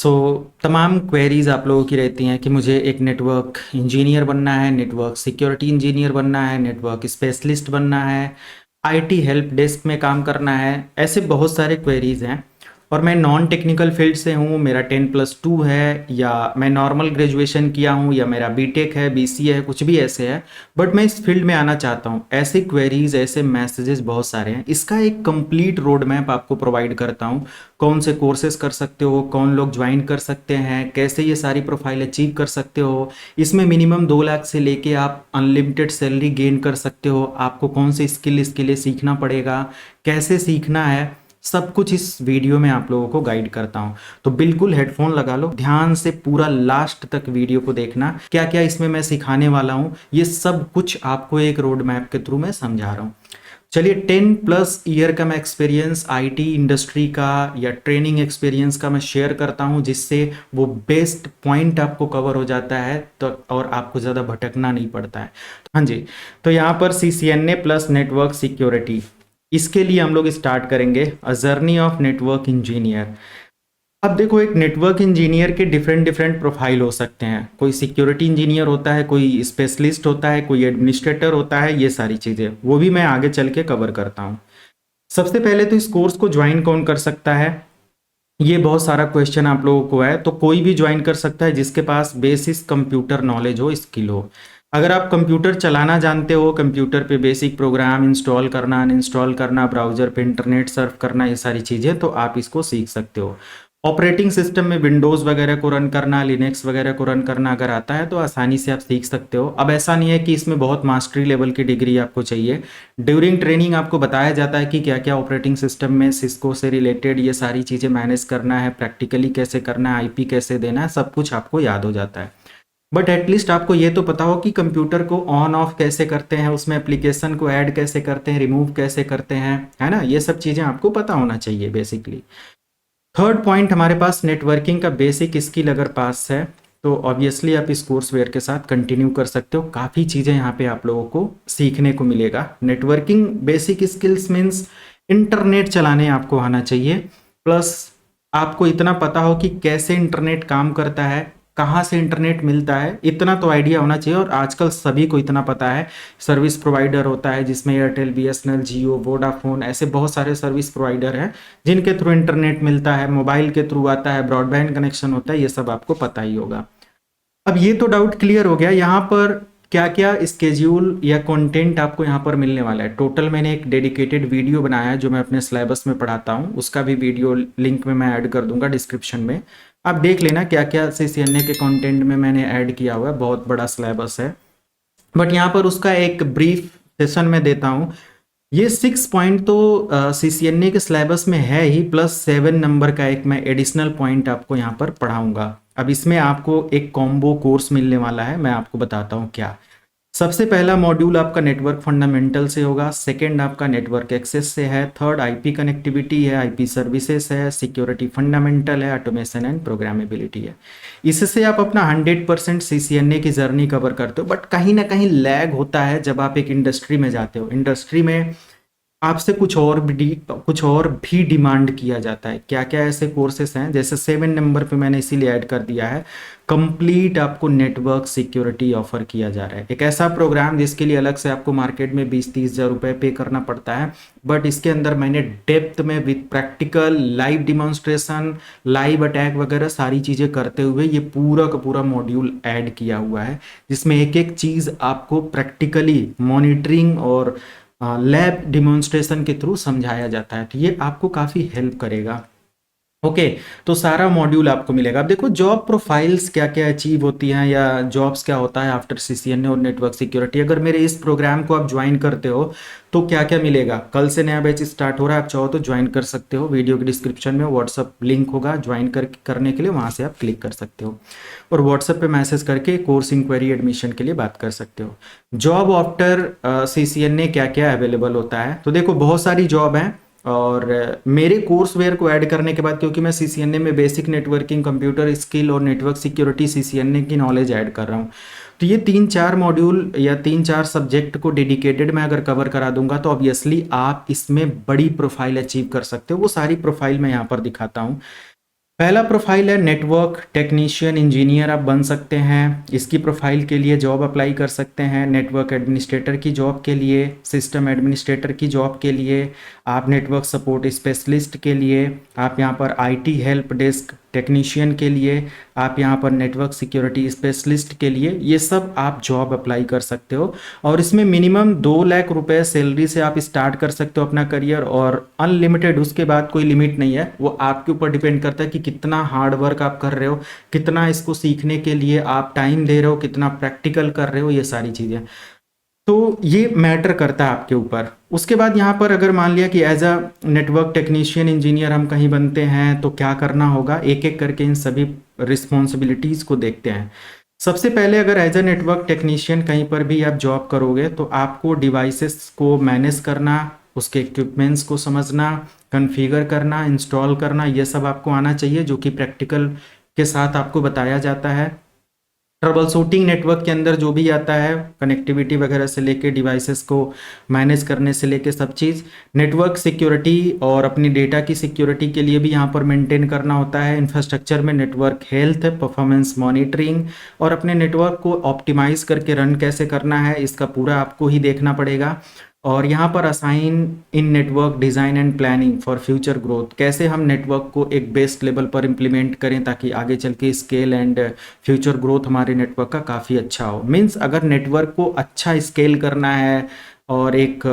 सो तमाम क्वेरीज आप लोगों की रहती हैं कि मुझे एक नेटवर्क इंजीनियर बनना है, नेटवर्क सिक्योरिटी इंजीनियर बनना है, नेटवर्क स्पेशलिस्ट बनना है, आईटी हेल्प डेस्क में काम करना है। ऐसे बहुत सारे क्वेरीज हैं और मैं नॉन टेक्निकल फील्ड से हूँ, मेरा 10+2 है, या मैं नॉर्मल ग्रेजुएशन किया हूँ, या मेरा बीटेक है, बीसीए है, कुछ भी ऐसे है। बट मैं इस फील्ड में आना चाहता हूँ। ऐसे क्वेरीज, ऐसे मैसेजेस बहुत सारे हैं। इसका एक कंप्लीट रोड मैप आपको प्रोवाइड करता हूँ। कौन से कोर्सेज कर सकते हो, कौन लोग ज्वाइन कर सकते हैं, कैसे ये सारी प्रोफाइल अचीव कर सकते हो। इसमें मिनिमम 2 लाख से लेके आप अनलिमिटेड सैलरी गेन कर सकते हो। आपको कौन से स्किल इसके लिए सीखना पड़ेगा, कैसे सीखना है, सब कुछ इस वीडियो में आप लोगों को गाइड करता हूं। तो बिल्कुल हेडफोन लगा लो, ध्यान से पूरा लास्ट तक वीडियो को देखना। क्या क्या इसमें मैं सिखाने वाला हूं, ये सब कुछ आपको एक रोड मैप के थ्रू मैं समझा रहा हूं। चलिए, 10+ ईयर का मैं एक्सपीरियंस आईटी इंडस्ट्री का या ट्रेनिंग एक्सपीरियंस का मैं शेयर करता हूं, जिससे वो बेस्ट पॉइंट आपको कवर हो जाता है तो और आपको ज़्यादा भटकना नहीं पड़ता है। हाँ जी, तो यहाँ पर CCNA प्लस नेटवर्क सिक्योरिटी, इसके लिए हम लोग स्टार्ट करेंगे a journey of network engineer. अब देखो, एक नेटवर्क इंजीनियर के डिफरेंट डिफरेंट प्रोफाइल हो सकते हैं। कोई सिक्योरिटी इंजीनियर होता है, कोई स्पेशलिस्ट होता है, कोई एडमिनिस्ट्रेटर होता है, ये सारी चीज़ें वो भी मैं आगे चल के कवर करता हूँ। सबसे पहले तो इस कोर्स को ज्वाइन कौन कर सकता है, ये बहुत सारा क्वेश्चन आप लोगों को है। तो कोई भी ज्वाइन कर सकता है जिसके पास बेसिक कंप्यूटर नॉलेज हो, स्किल हो। अगर आप कंप्यूटर चलाना जानते हो, कंप्यूटर पे बेसिक प्रोग्राम इंस्टॉल करना, अनइंस्टॉल करना, ब्राउजर पे इंटरनेट सर्फ करना, ये सारी चीज़ें, तो आप इसको सीख सकते हो। ऑपरेटिंग सिस्टम में विंडोज़ वगैरह को रन करना, लिनक्स वगैरह को रन करना अगर आता है तो आसानी से आप सीख सकते हो। अब ऐसा नहीं है कि इसमें बहुत मास्टरी लेवल की डिग्री आपको चाहिए। ड्यूरिंग ट्रेनिंग आपको बताया जाता है कि क्या क्या ऑपरेटिंग सिस्टम में सिस्को से रिलेटेड ये सारी चीज़ें मैनेज करना है, प्रैक्टिकली कैसे करना है, आईपी कैसे देना है, सब कुछ आपको याद हो जाता है। बट एटलीस्ट आपको ये तो पता हो कि कंप्यूटर को ऑन ऑफ कैसे करते हैं, उसमें एप्लीकेशन को ऐड कैसे करते हैं, रिमूव कैसे करते हैं, है ना। ये सब चीज़ें आपको पता होना चाहिए बेसिकली। थर्ड पॉइंट, हमारे पास नेटवर्किंग का बेसिक स्किल अगर पास है तो ऑब्वियसली आप इस कोर्स वेयर के साथ कंटिन्यू कर सकते हो। काफ़ी चीज़ें यहाँ पे आप लोगों को सीखने को मिलेगा। Networking basic skills means internet चलाने आपको आना चाहिए, प्लस आपको इतना पता हो कि कैसे इंटरनेट काम करता है, कहाँ से इंटरनेट मिलता है, इतना तो आइडिया होना चाहिए। और आजकल सभी को इतना पता है। सर्विस प्रोवाइडर होता है जिसमें एयरटेल, बीएसएनएल, जियो, वोडाफोन, ऐसे बहुत सारे सर्विस प्रोवाइडर हैं जिनके थ्रू इंटरनेट मिलता है, मोबाइल के थ्रू आता है, ब्रॉडबैंड कनेक्शन होता है, ये सब आपको पता ही होगा। अब ये तो डाउट क्लियर हो गया। यहाँ पर क्या क्या स्केड्यूल या कंटेंट आपको यहाँ पर मिलने वाला है। टोटल मैंने एक डेडिकेटेड वीडियो बनाया है जो मैं अपने सिलेबस में पढ़ाता हूँ, उसका भी वीडियो लिंक में मैं ऐड कर दूंगा डिस्क्रिप्शन में। आप देख लेना क्या क्या CCNA के कंटेंट में मैंने ऐड किया हुआ है, बहुत बड़ा सिलेबस है। बट यहाँ पर उसका एक ब्रीफ सेशन में देता हूँ। ये 6 पॉइंट तो CCNA के सिलेबस में है ही, प्लस 7 नंबर का एक मैं एडिशनल पॉइंट आपको यहाँ पर पढ़ाऊंगा। अब इसमें आपको एक कॉम्बो कोर्स मिलने वाला है, मैं आपको बताता हूँ क्या। सबसे पहला मॉड्यूल आपका नेटवर्क फंडामेंटल से होगा, सेकंड आपका नेटवर्क एक्सेस से है, थर्ड आईपी कनेक्टिविटी है, आईपी सर्विसेज है, सिक्योरिटी फंडामेंटल है, ऑटोमेशन एंड प्रोग्रामेबिलिटी है। इससे आप अपना 100% CCNA की जर्नी कवर करते हो। बट कहीं ना कहीं लैग होता है जब आप एक इंडस्ट्री में जाते हो। इंडस्ट्री में आपसे कुछ और भी डिमांड किया जाता है। क्या क्या ऐसे कोर्सेस हैं, जैसे 7 नंबर पे मैंने इसीलिए ऐड कर दिया है, कंप्लीट आपको नेटवर्क सिक्योरिटी ऑफर किया जा रहा है। एक ऐसा प्रोग्राम जिसके लिए अलग से आपको मार्केट में 20-30 हज़ार रुपये पे करना पड़ता है, बट इसके अंदर मैंने डेप्थ में with practical live demonstration, live attack वगैरह सारी चीज़ें करते हुए ये पूरा का पूरा मॉड्यूल ऐड किया हुआ है, जिसमें एक एक चीज़ आपको प्रैक्टिकली मॉनिटरिंग और लैब डिमॉन्स्ट्रेशन के थ्रू समझाया जाता है। तो ये आपको काफ़ी हेल्प करेगा। ओके, तो सारा मॉड्यूल आपको मिलेगा। अब देखो, जॉब प्रोफाइल्स क्या क्या अचीव होती हैं या जॉब्स क्या होता है आफ्टर CCNA और नेटवर्क सिक्योरिटी। अगर मेरे इस प्रोग्राम को आप ज्वाइन करते हो तो क्या क्या मिलेगा। कल से नया बैच स्टार्ट हो रहा है, आप चाहो तो ज्वाइन कर सकते हो। वीडियो के डिस्क्रिप्शन में व्हाट्सअप लिंक होगा, ज्वाइन करने के लिए वहाँ से आप क्लिक कर सकते हो और व्हाट्सएप पे मैसेज करके कोर्स इंक्वायरी एडमिशन के लिए बात कर सकते हो। जॉब आफ्टर CCNA क्या क्या अवेलेबल होता है, तो देखो बहुत सारी जॉब हैं। और मेरे कोर्स वेयर को ऐड करने के बाद, क्योंकि मैं CCNA में बेसिक नेटवर्किंग, कंप्यूटर स्किल और नेटवर्क सिक्योरिटी CCNA की नॉलेज ऐड कर रहा हूँ, तो ये 3-4 मॉड्यूल या 3-4 सब्जेक्ट को डेडिकेटेड मैं अगर कवर करा दूंगा तो ऑब्वियसली आप इसमें बड़ी प्रोफाइल अचीव कर सकते हो। वो सारी प्रोफाइल मैं यहाँ पर दिखाता हूँ। पहला प्रोफाइल है नेटवर्क टेक्नीशियन इंजीनियर, आप बन सकते हैं। इसकी प्रोफाइल के लिए जॉब अप्लाई कर सकते हैं। नेटवर्क एडमिनिस्ट्रेटर की जॉब के लिए, सिस्टम एडमिनिस्ट्रेटर की जॉब के लिए, आप नेटवर्क सपोर्ट स्पेशलिस्ट के लिए, आप यहाँ पर आईटी हेल्प डेस्क टेक्नीशियन के लिए, आप यहाँ पर नेटवर्क सिक्योरिटी स्पेशलिस्ट के लिए, ये सब आप जॉब अप्लाई कर सकते हो। और इसमें मिनिमम 2 लाख रुपए सैलरी से आप स्टार्ट कर सकते हो अपना करियर, और अनलिमिटेड, उसके बाद कोई लिमिट नहीं है। वो आपके ऊपर डिपेंड करता है कि कितना हार्ड वर्क आप कर रहे हो, कितना इसको सीखने के लिए आप टाइम दे रहे हो, कितना प्रैक्टिकल कर रहे हो, ये सारी चीज़ें। तो ये मैटर करता है आपके ऊपर। उसके बाद यहाँ पर अगर मान लिया कि as a network technician engineer हम कहीं बनते हैं तो क्या करना होगा, एक एक करके इन सभी रिस्पॉन्सिबिलिटीज़ को देखते हैं। सबसे पहले अगर एज अ नेटवर्क टेक्नीशियन कहीं पर भी आप जॉब करोगे तो आपको डिवाइसेस को मैनेज करना, उसके इक्विपमेंट्स को समझना, कॉन्फ़िगर करना, इंस्टॉल करना, ये सब आपको आना चाहिए, जो कि प्रैक्टिकल के साथ आपको बताया जाता है। ट्रबल शूटिंग नेटवर्क के अंदर जो भी आता है, कनेक्टिविटी वगैरह से लेके डिवाइसेस को मैनेज करने से लेके सब चीज़। नेटवर्क सिक्योरिटी और अपनी डेटा की सिक्योरिटी के लिए भी यहाँ पर मेंटेन करना होता है। इंफ्रास्ट्रक्चर में नेटवर्क हेल्थ, परफॉर्मेंस मॉनिटरिंग, और अपने नेटवर्क को ऑप्टिमाइज करके रन कैसे करना है, इसका पूरा आपको ही देखना पड़ेगा। और यहाँ पर assign in network design and planning for future growth, कैसे हम नेटवर्क को एक बेस्ट लेवल पर इम्प्लीमेंट करें ताकि आगे चल के स्केल एंड फ्यूचर ग्रोथ हमारे नेटवर्क का काफ़ी अच्छा हो। मीन्स अगर नेटवर्क को अच्छा स्केल करना है और एक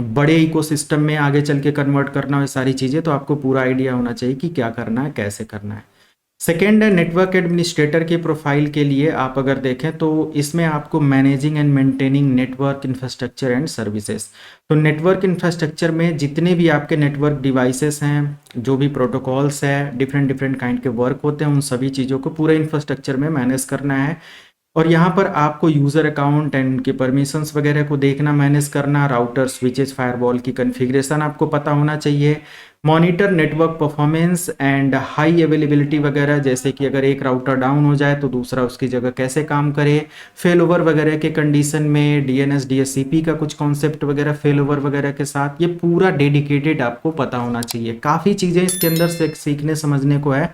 बड़े इकोसिस्टम में आगे चल के कन्वर्ट करना हो, ये सारी चीज़ें, तो आपको पूरा आइडिया होना चाहिए कि क्या करना है, कैसे करना है। सेकेंड है नेटवर्क एडमिनिस्ट्रेटर के प्रोफाइल के लिए आप अगर देखें तो इसमें आपको managing and maintaining network infrastructure and services. तो नेटवर्क इंफ्रास्ट्रक्चर में जितने भी आपके नेटवर्क डिवाइसेस हैं, जो भी प्रोटोकॉल्स है, डिफरेंट डिफरेंट काइंड के वर्क होते हैं, उन सभी चीज़ों को पूरे इंफ्रास्ट्रक्चर में मैनेज करना है। और यहाँ पर आपको यूज़र अकाउंट एंड उनके परमिशंस वगैरह को देखना, मैनेज करना, राउटर, स्विचेस, फायरवॉल की कॉन्फ़िगरेशन आपको पता होना चाहिए। Monitor network performance and high availability वगैरह, जैसे कि अगर एक राउटर डाउन हो जाए तो दूसरा उसकी जगह कैसे काम करे, फेल ओवर वगैरह के कंडीशन में, डीएनएस डीएचसीपी का कुछ कॉन्सेप्ट वगैरह फेल ओवर वगैरह के साथ, ये पूरा डेडिकेटेड आपको पता होना चाहिए। काफ़ी चीज़ें इसके अंदर से सीखने समझने को है।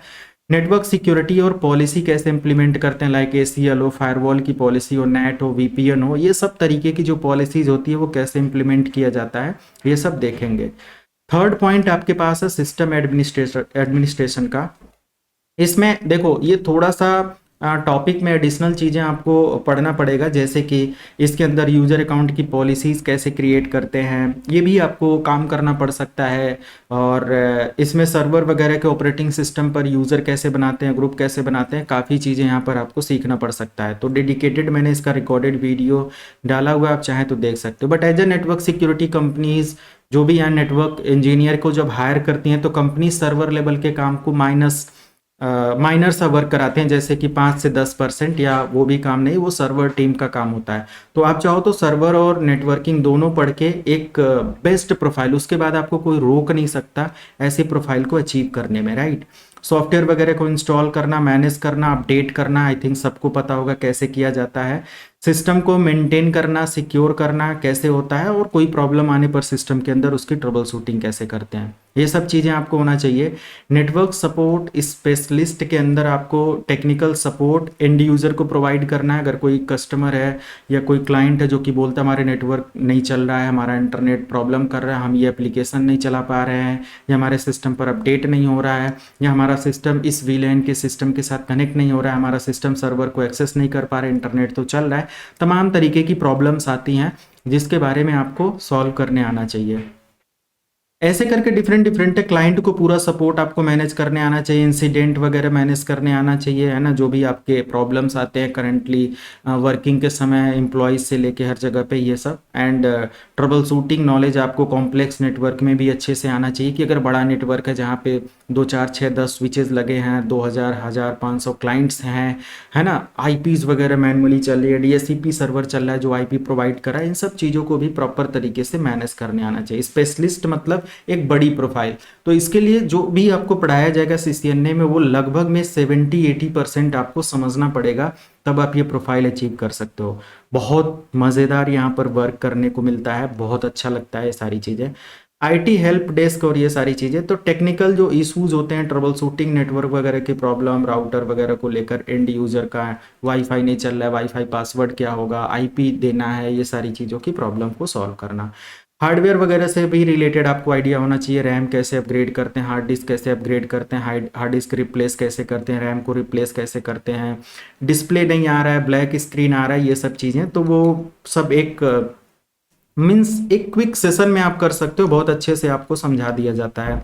नेटवर्क सिक्योरिटी और पॉलिसी कैसे इंप्लीमेंट करते हैं, लाइक एसीएल हो, फायरवॉल की पॉलिसी हो, नेट हो, वीपीएन हो, ये सब तरीके की जो पॉलिसीज होती है वो कैसे इंप्लीमेंट किया जाता है, ये सब देखेंगे। थर्ड पॉइंट आपके पास है सिस्टम एडमिनिस्ट्रेशन का। इसमें देखो ये थोड़ा सा टॉपिक में एडिशनल चीज़ें आपको पढ़ना पड़ेगा, जैसे कि इसके अंदर यूज़र अकाउंट की पॉलिसीज़ कैसे क्रिएट करते हैं, ये भी आपको काम करना पड़ सकता है। और इसमें सर्वर वगैरह के ऑपरेटिंग सिस्टम पर यूज़र कैसे बनाते हैं, ग्रुप कैसे बनाते हैं, काफ़ी चीज़ें यहाँ पर आपको सीखना पड़ सकता है। तो डेडिकेटेड मैंने इसका रिकॉर्डेड वीडियो डाला हुआ है, आप चाहें तो देख सकते हो। But as a network security companies जो भी यहाँ नेटवर्क इंजीनियर को जब हायर करती हैं तो कंपनी सर्वर लेवल के काम को माइनर सा वर्क कराते हैं, जैसे कि 5 से 10%, या वो भी काम नहीं, वो सर्वर टीम का काम होता है। तो आप चाहो तो सर्वर और नेटवर्किंग दोनों पढ़ के एक बेस्ट प्रोफाइल, उसके बाद आपको कोई रोक नहीं सकता ऐसी प्रोफाइल को अचीव करने में, राइट। सॉफ्टवेयर वगैरह को इंस्टॉल करना, मैनेज करना, अपडेट करना, आई थिंक सबको पता होगा कैसे किया जाता है। सिस्टम को मेंटेन करना, सिक्योर करना कैसे होता है, और कोई प्रॉब्लम आने पर सिस्टम के अंदर उसकी ट्रबल शूटिंग कैसे करते हैं, ये सब चीज़ें आपको होना चाहिए। नेटवर्क सपोर्ट स्पेशलिस्ट के अंदर आपको टेक्निकल सपोर्ट एंड यूज़र को प्रोवाइड करना है। अगर कोई कस्टमर है या कोई क्लाइंट है जो कि बोलता है हमारे नेटवर्क नहीं चल रहा है, हमारा इंटरनेट प्रॉब्लम कर रहा है, हम ये एप्लीकेशन नहीं चला पा रहे हैं, या हमारे सिस्टम पर अपडेट नहीं हो रहा है, या हमारा सिस्टम इस वीलैन के सिस्टम के साथ कनेक्ट नहीं हो रहा है, हमारा सिस्टम सर्वर को एक्सेस नहीं कर पा रहे, इंटरनेट तो चल रहा है, तमाम तरीके की प्रॉब्लम्स आती हैं जिसके बारे में आपको सॉल्व करने आना चाहिए। ऐसे करके डिफरेंट डिफरेंट क्लाइंट को पूरा सपोर्ट आपको मैनेज करने आना चाहिए, इंसिडेंट वगैरह मैनेज करने आना चाहिए, है ना। जो भी आपके प्रॉब्लम्स आते हैं करंटली वर्किंग के समय, एम्प्लॉयज़ से लेके हर जगह पे, ये सब। एंड ट्रबल शूटिंग नॉलेज आपको कॉम्प्लेक्स नेटवर्क में भी अच्छे से आना चाहिए, कि अगर बड़ा नेटवर्क है जहाँ पे 2 4 6 10 स्विचेस लगे हैं, 2000 1500 क्लाइंट्स हैं, है ना, आईपीज़ वगैरह मैनुअली चल रही है, डीएचसीपी सर्वर चल रहा है जो आईपी प्रोवाइड कर रहा है, इन सब चीज़ों को भी प्रॉपर तरीके से मैनेज करने आना चाहिए। स्पेशलिस्ट मतलब एक बड़ी प्रोफाइल। तो इसके लिए जो भी आपको पढ़ाया जाएगा सीसीएनए में, वो लगभग में 70-80% आपको समझना पड़ेगा, तब आप ये प्रोफाइल अचीव कर सकते हो। बहुत मज़ेदार यहाँ पर वर्क करने को मिलता है, बहुत अच्छा लगता है ये सारी चीज़ें। आईटी हेल्प डेस्क और ये सारी चीज़ें। तो टेक्निकल जो इश्यूज होते हैं, ट्रबल शूटिंग, नेटवर्क वगैरह की प्रॉब्लम, राउटर वगैरह को लेकर, एंड यूजर का वाईफाई नहीं चल रहा है, वाईफाई पासवर्ड क्या होगा, आईपी देना है, ये सारी चीज़ों की प्रॉब्लम को सॉल्व करना। हार्डवेयर वगैरह से भी रिलेटेड आपको आइडिया होना चाहिए, रैम कैसे अपग्रेड करते हैं, हार्ड डिस्क कैसे अपग्रेड करते हैं, हार्ड डिस्क रिप्लेस कैसे करते हैं, रैम को रिप्लेस कैसे करते हैं, डिस्प्ले नहीं आ रहा है, ब्लैक स्क्रीन आ रहा है, ये सब चीज़ें। तो वो सब एक मीन्स एक क्विक सेशन में आप कर सकते हो, बहुत अच्छे से आपको समझा दिया जाता है।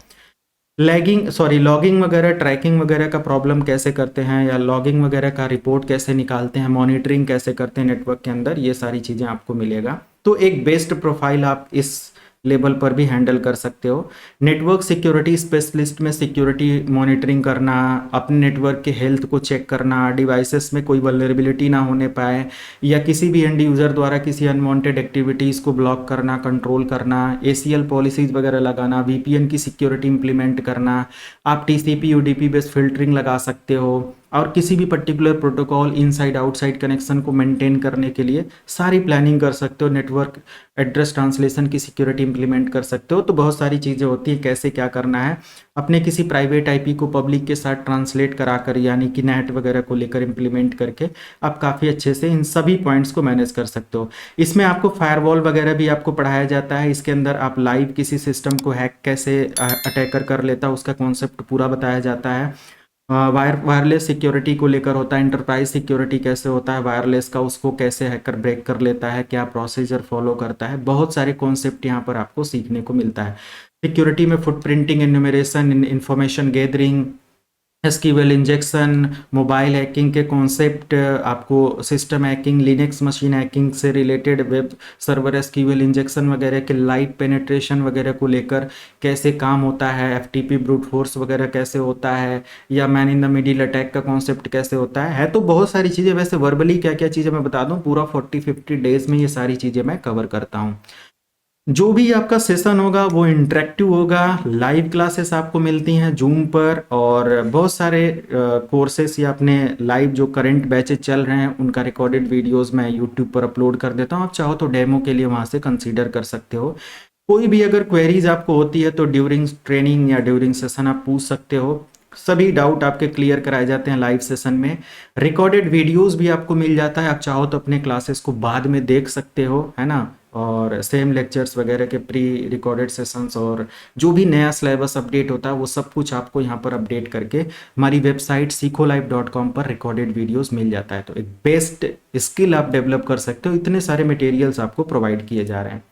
लॉगिंग वगैरह, ट्रैकिंग वगैरह का प्रॉब्लम कैसे करते हैं, या लॉगिंग वगैरह का रिपोर्ट कैसे निकालते हैं, मॉनिटरिंग कैसे करते हैं नेटवर्क के अंदर, ये सारी चीज़ें आपको मिलेगा। तो एक बेस्ट प्रोफाइल आप इस लेवल पर भी हैंडल कर सकते हो। नेटवर्क सिक्योरिटी स्पेशलिस्ट में सिक्योरिटी मॉनिटरिंग करना, अपने नेटवर्क के हेल्थ को चेक करना, डिवाइसेस में कोई वल्नरेबिलिटी ना होने पाए, या किसी भी एंड यूज़र द्वारा किसी अनवांटेड एक्टिविटीज़ को ब्लॉक करना, कंट्रोल करना, एसीएल पॉलिसीज़ वगैरह लगाना, वीपीएन की सिक्योरिटी इंप्लीमेंट करना। आप टीसीपी यूडीपी बेस्ड फिल्टरिंग लगा सकते हो, और किसी भी particular protocol inside outside connection को मेंटेन करने के लिए सारी प्लानिंग कर सकते हो। नेटवर्क एड्रेस ट्रांसलेशन की सिक्योरिटी इंप्लीमेंट कर सकते हो। तो बहुत सारी चीज़ें होती हैं, कैसे क्या करना है। अपने किसी प्राइवेट आईपी को पब्लिक के साथ ट्रांसलेट कराकर, यानी कि नेट वगैरह को लेकर इंप्लीमेंट करके आप काफ़ी अच्छे से इन सभी पॉइंट्स को मैनेज कर सकते हो। इसमें आपको फायरवॉल वगैरह भी आपको पढ़ाया जाता है। इसके अंदर आप लाइव किसी सिस्टम को हैक कैसे अटैकर कर लेता है, उसका कॉन्सेप्ट पूरा बताया जाता है। वायरलेस सिक्योरिटी को लेकर होता है, इंटरप्राइज सिक्योरिटी कैसे होता है वायरलेस का, उसको कैसे हैकर ब्रेक कर लेता है, क्या प्रोसीजर फॉलो करता है। बहुत सारे कॉन्सेप्ट यहाँ पर आपको सीखने को मिलता है। सिक्योरिटी में footprinting, enumeration, information gathering, SQL injection, mobile hacking के कॉन्सेप्ट, आपको system hacking, Linux machine hacking से related, web server SQL injection वगैरह के लाइट पेनिट्रेशन वगैरह को लेकर कैसे काम होता है, एफटीपी ब्रूट फोर्स वगैरह कैसे होता है, या man in the middle attack का कॉन्सेप्ट कैसे होता है। तो बहुत सारी चीज़ें, वैसे वर्बली क्या क्या चीज़ें मैं बता दूं, पूरा 40-50 डेज में ये सारी चीज़ें मैं कवर करता हूँ। जो भी आपका सेशन होगा वो इंटरेक्टिव होगा, लाइव क्लासेस आपको मिलती हैं जूम पर, और बहुत सारे कोर्सेस या अपने लाइव जो करंट बैचेस चल रहे हैं उनका रिकॉर्डेड वीडियोस मैं यूट्यूब पर अपलोड कर देता हूं। आप चाहो तो डेमो के लिए वहां से कंसीडर कर सकते हो। कोई भी अगर क्वेरीज आपको होती है तो ड्यूरिंग ट्रेनिंग या ड्यूरिंग सेशन आप पूछ सकते हो। सभी डाउट आपके क्लियर कराए जाते हैं लाइव सेशन में। रिकॉर्डेड वीडियोस भी आपको मिल जाता है, आप चाहो तो अपने क्लासेस को बाद में देख सकते हो, है ना। और सेम लेक्चर्स वगैरह के प्री रिकॉर्डेड सेशंस, और जो भी नया सिलेबस अपडेट होता है वो सब कुछ आपको यहाँ पर अपडेट करके हमारी वेबसाइट सीखोलाइव.com पर रिकॉर्डेड वीडियोस मिल जाता है। तो एक बेस्ट स्किल आप डेवलप कर सकते हो, इतने सारे मटेरियल्स आपको प्रोवाइड किए जा रहे हैं।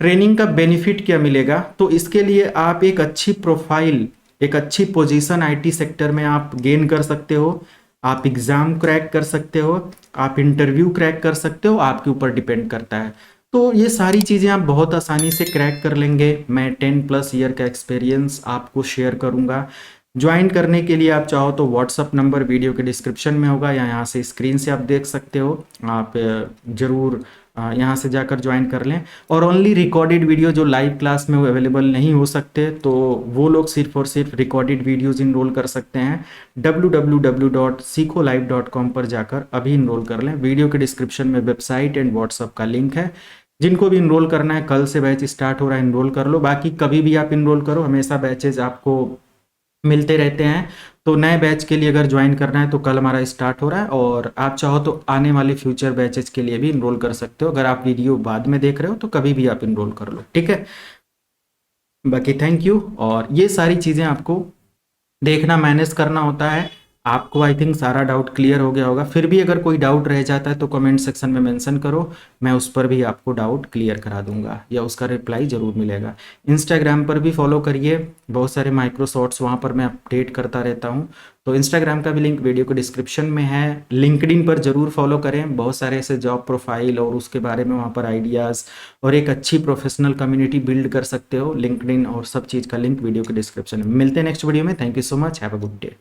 ट्रेनिंग का बेनिफिट क्या मिलेगा, तो इसके लिए आप एक अच्छी प्रोफाइल, एक अच्छी पोजीशन आईटी सेक्टर में आप गेन कर सकते हो। आप एग्जाम क्रैक कर सकते हो, आप इंटरव्यू क्रैक कर सकते हो, आपके ऊपर डिपेंड करता है। तो ये सारी चीज़ें आप बहुत आसानी से क्रैक कर लेंगे। मैं 10+ ईयर का एक्सपीरियंस आपको शेयर करूंगा। ज्वाइन करने के लिए आप चाहो तो व्हाट्सअप नंबर वीडियो के डिस्क्रिप्शन में होगा, या यहाँ से स्क्रीन से आप देख सकते हो। आप ज़रूर यहाँ से जाकर ज्वाइन कर लें। और ओनली रिकॉर्डेड वीडियो जो लाइव क्लास में वो अवेलेबल नहीं हो सकते, तो वो लोग सिर्फ और सिर्फ रिकॉर्डेड वीडियोज़ इनरोल कर सकते हैं। www.sikholive.com पर जाकर अभी इनरोल कर लें। वीडियो के डिस्क्रिप्शन में वेबसाइट एंड व्हाट्सअप का लिंक है। जिनको भी इनरोल करना है, कल से बैच स्टार्ट हो रहा है, इनरोल कर लो। बाकी कभी भी आप इनरोल करो, हमेशा बैचेज आपको मिलते रहते हैं। तो नए बैच के लिए अगर ज्वाइन करना है तो कल हमारा स्टार्ट हो रहा है, और आप चाहो तो आने वाले फ्यूचर बैचेज के लिए भी इनरोल कर सकते हो। अगर आप वीडियो बाद में देख रहे हो तो कभी भी आप इनरोल कर लो, ठीक है। बाकी थैंक यू। और ये सारी चीज़ें आपको देखना, मैनेज करना होता है। आपको आई थिंक सारा डाउट क्लियर हो गया होगा। फिर भी अगर कोई डाउट रह जाता है तो कमेंट सेक्शन में मेंशन करो, मैं उस पर भी आपको डाउट क्लियर करा दूंगा, या उसका रिप्लाई ज़रूर मिलेगा। इंस्टाग्राम पर भी फॉलो करिए, बहुत सारे माइक्रो शॉर्ट्स वहाँ पर मैं अपडेट करता रहता हूँ। तो इंस्टाग्राम का भी लिंक वीडियो के डिस्क्रिप्शन में है। लिंक्डइन पर ज़रूर फॉलो करें, बहुत सारे ऐसे जॉब प्रोफाइल और उसके बारे में वहाँ पर आइडियाज़ और एक अच्छी प्रोफेशनल कम्युनिटी बिल्ड कर सकते हो। लिंक्डइन और सब चीज़ का लिंक वीडियो के डिस्क्रिप्शन में। मिलते हैं नेक्स्ट वीडियो में। Thank you so much, have a good day.